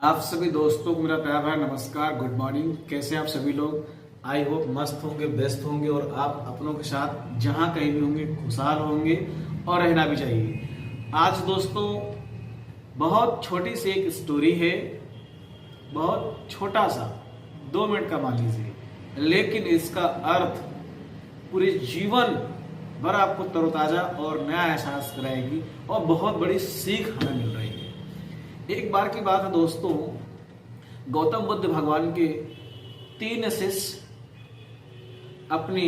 आप सभी दोस्तों को मेरा प्यार भरा नमस्कार, गुड मॉर्निंग। कैसे हैं आप सभी लोग? आई होप मस्त होंगे, बेस्ट होंगे और आप अपनों के साथ जहां कहीं भी होंगे खुशहाल होंगे और रहना भी चाहिए। आज दोस्तों बहुत छोटी सी एक स्टोरी है, बहुत छोटा सा 2 मिनट का मान लीजिए, लेकिन इसका अर्थ पूरे जीवन भर आपको तरोताजा और नया एहसास कराएगी और बहुत बड़ी सीख हमें मिल रही है। एक बार की बात है दोस्तों, गौतम बुद्ध भगवान के 3 शिष्य अपनी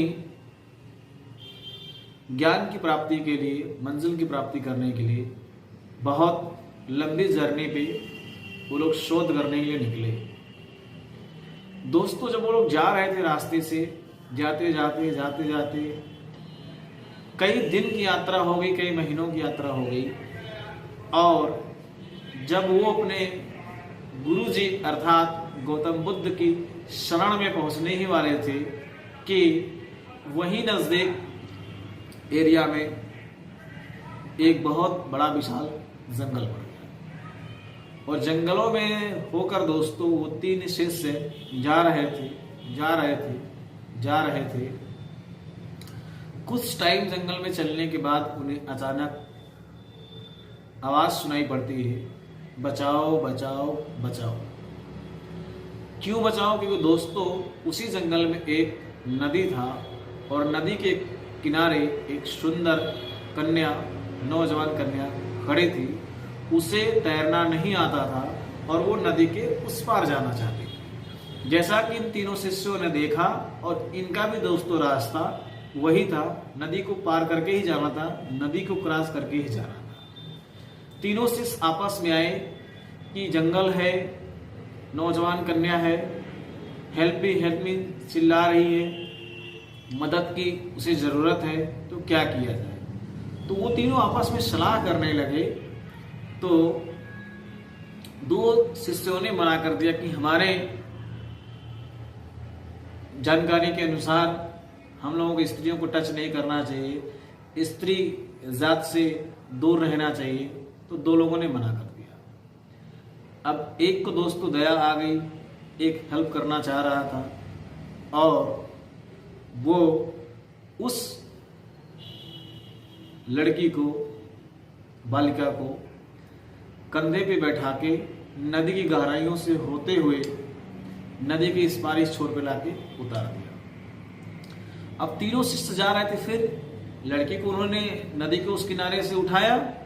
ज्ञान की प्राप्ति के लिए, मंजिल की प्राप्ति करने के लिए बहुत लंबी जर्नी पे वो लोग शोध करने के लिए निकले। दोस्तों जब वो लोग जा रहे थे रास्ते से, जाते जाते जाते जाते कई दिन की यात्रा हो गई, कई महीनों की यात्रा हो गई, और जब वो अपने गुरु जी अर्थात गौतम बुद्ध की शरण में पहुंचने ही वाले थे कि वहीं नजदीक एरिया में एक बहुत बड़ा विशाल जंगल पड़ गया। और जंगलों में होकर दोस्तों वो 3 शिष्य जा रहे थे। कुछ टाइम जंगल में चलने के बाद उन्हें अचानक आवाज सुनाई पड़ती है, बचाओ बचाओ बचाओ। क्यों बचाओ? क्योंकि दोस्तों उसी जंगल में एक नदी था और नदी के किनारे एक सुंदर कन्या, नौजवान कन्या खड़ी थी। उसे तैरना नहीं आता था और वो नदी के उस पार जाना चाहती थी। जैसा कि इन तीनों शिष्यों ने देखा और इनका भी दोस्तों रास्ता वही था, नदी को पार करके ही जाना था, नदी को क्रॉस करके ही जाना था। तीनों शिष्य आपस में आए कि जंगल है, नौजवान कन्या है, हेल्प मी चिल्ला रही है, मदद की उसे जरूरत है, तो क्या किया जाए। तो वो तीनों आपस में सलाह करने लगे। तो 2 शिष्यों ने मना कर दिया कि हमारे जानकारी के अनुसार हम लोगों को स्त्रियों को टच नहीं करना चाहिए, स्त्री जात से दूर रहना चाहिए। तो 2 लोगों ने मना कर दिया। अब एक को दोस्तों दया आ गई, एक हेल्प करना चाह रहा था और वो उस लड़की को, बालिका को कंधे पे बैठा के नदी की गहराइयों से होते हुए नदी के इस पार इस छोर पे लाके उतार दिया। अब तीनों शिष्य जा रहे थे, फिर लड़की को उन्होंने नदी के उस किनारे से उठाया,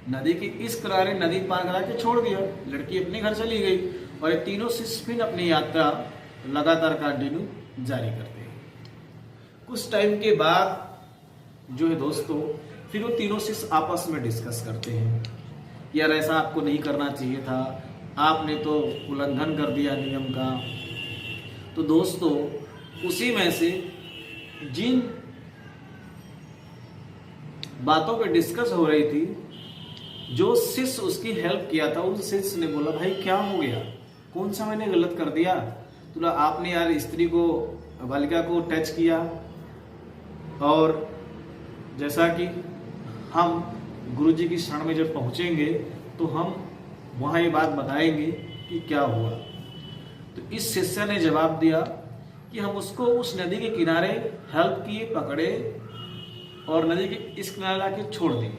नदी के इस किनारे नदी पार करा के छोड़ दिया। लड़की अपने घर चली गई और ये तीनों शिष्य फिर अपनी यात्रा लगातार कंटिन्यू जारी करते हैं। कुछ टाइम के बाद जो है दोस्तों, फिर वो तीनों शिष्य आपस में डिस्कस करते हैं, यार ऐसा आपको नहीं करना चाहिए था, आपने तो उल्लंघन कर दिया नियम का। तो दोस्तों उसी में से जिन बातों पे डिस्कस हो रही थी, जो शिष्य उसकी हेल्प किया था उस शिष्य ने बोला, भाई क्या हो गया, कौन सा मैंने गलत कर दिया? तो आपने यार स्त्री को, बालिका को टच किया, और जैसा कि हम गुरुजी की शरण में जब पहुंचेंगे तो हम वहां ये बात बताएंगे कि क्या हुआ। तो इस शिष्य ने जवाब दिया कि हम उसको उस नदी के किनारे हेल्प किए, पकड़े और नदी के इस किनारे लाके छोड़ दिए।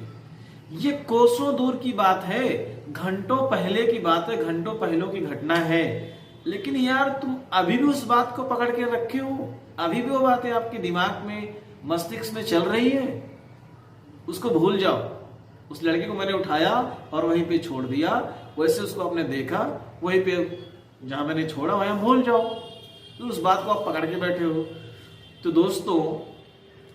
ये कोसों दूर की बात है, घंटों पहले की बात है, घंटों पहलों की घटना है, लेकिन यार तुम अभी भी उस बात को पकड़ के रखे हो, अभी भी वो बातें आपके दिमाग में, मस्तिष्क में चल रही है। उसको भूल जाओ। उस लड़के को मैंने उठाया और वहीं पे छोड़ दिया, वैसे उसको आपने देखा, वहीं पे जहां मैंने छोड़ा वहां भूल जाओ। तो उस बात को आप पकड़ के बैठे हो। तो दोस्तों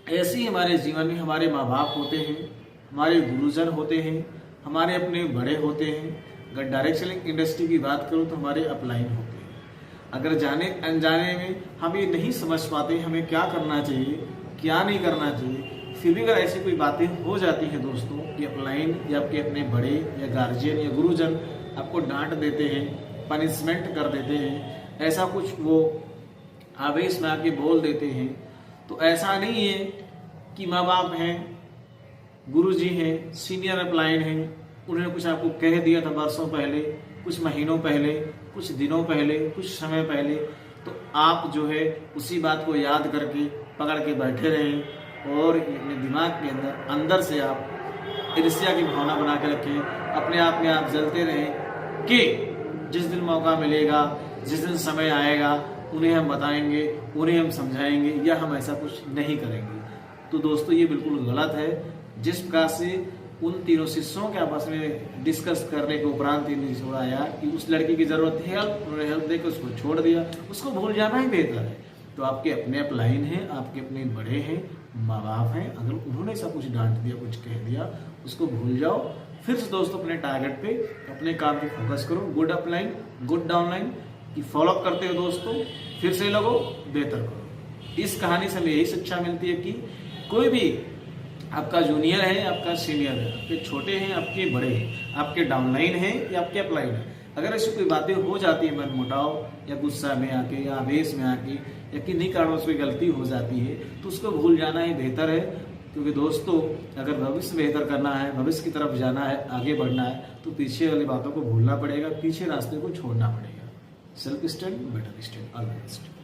ऐसे ही हमारे जीवन में हमारे माँ बाप होते हैं, हमारे गुरुजन होते हैं, हमारे अपने बड़े होते हैं। अगर डायरेक्ट सेलिंग इंडस्ट्री की बात करूं तो हमारे अपलाइन होते हैं। अगर जाने अनजाने में हम ये नहीं समझ पाते हमें क्या करना चाहिए, क्या नहीं करना चाहिए, फिर भी अगर ऐसी कोई बातें हो जाती हैं दोस्तों कि अपलाइन या आपके अपने बड़े या गार्जियन या गुरुजन आपको डांट देते हैं, पनिशमेंट कर देते हैं, ऐसा कुछ वो आवेश में आके बोल देते हैं, तो ऐसा नहीं है कि माँ बाप हैं, गुरुजी हैं, सीनियर अपलाइन हैं, उन्होंने कुछ आपको कह दिया था वर्षों पहले कुछ महीनों पहले, कुछ दिनों पहले, कुछ समय पहले, तो आप जो है उसी बात को याद करके पकड़ के बैठे रहें और अपने दिमाग के अंदर से आप ईर्ष्या की भावना बना के रखें, अपने आप में आप जलते रहें कि जिस दिन मौका मिलेगा, जिस दिन समय आएगा, उन्हें हम बताएंगे, उन्हें हम समझाएंगे या हम ऐसा कुछ नहीं करेंगे। तो दोस्तों ये बिल्कुल गलत है। जिस प्रकार से उन तीनों शिष्यों के आपस में डिस्कस करने के उपरांत इन्हें छोड़ा आया कि उस लड़की की जरूरत है हेल्प, उन्होंने हेल्प देकर उसको छोड़ दिया, उसको भूल जाना ही बेहतर है। तो आपके अपने अपलाइन हैं, आपके अपने बड़े हैं, माँ बाप हैं, अगर उन्होंने सब कुछ डांट दिया, कुछ कह दिया, उसको भूल जाओ। फिर से दोस्तों अपने टारगेट पे, अपने काम पे फोकस करो। गुड अपलाइन, गुड डाउनलाइन की फॉलोअप करते हो दोस्तों, फिर से लगो, बेहतर करो। इस कहानी से हमें यही शिक्षा मिलती है कि कोई भी आपका जूनियर है, आपका सीनियर है, आपके छोटे हैं, आपके बड़े हैं, आपके डाउनलाइन हैं या आपके अपलाइन है, अगर ऐसी कोई बातें हो जाती है, मन मुटाव या गुस्सा में आके या आवेश में आके या किन्हीं कारणों से गलती हो जाती है, तो उसको भूल जाना ही बेहतर है। क्योंकि दोस्तों अगर भविष्य बेहतर करना है, भविष्य की तरफ जाना है, आगे बढ़ना है, तो पीछे वाली बातों को भूलना पड़ेगा, पीछे रास्ते को छोड़ना पड़ेगा। Self stand, better stand, all the best.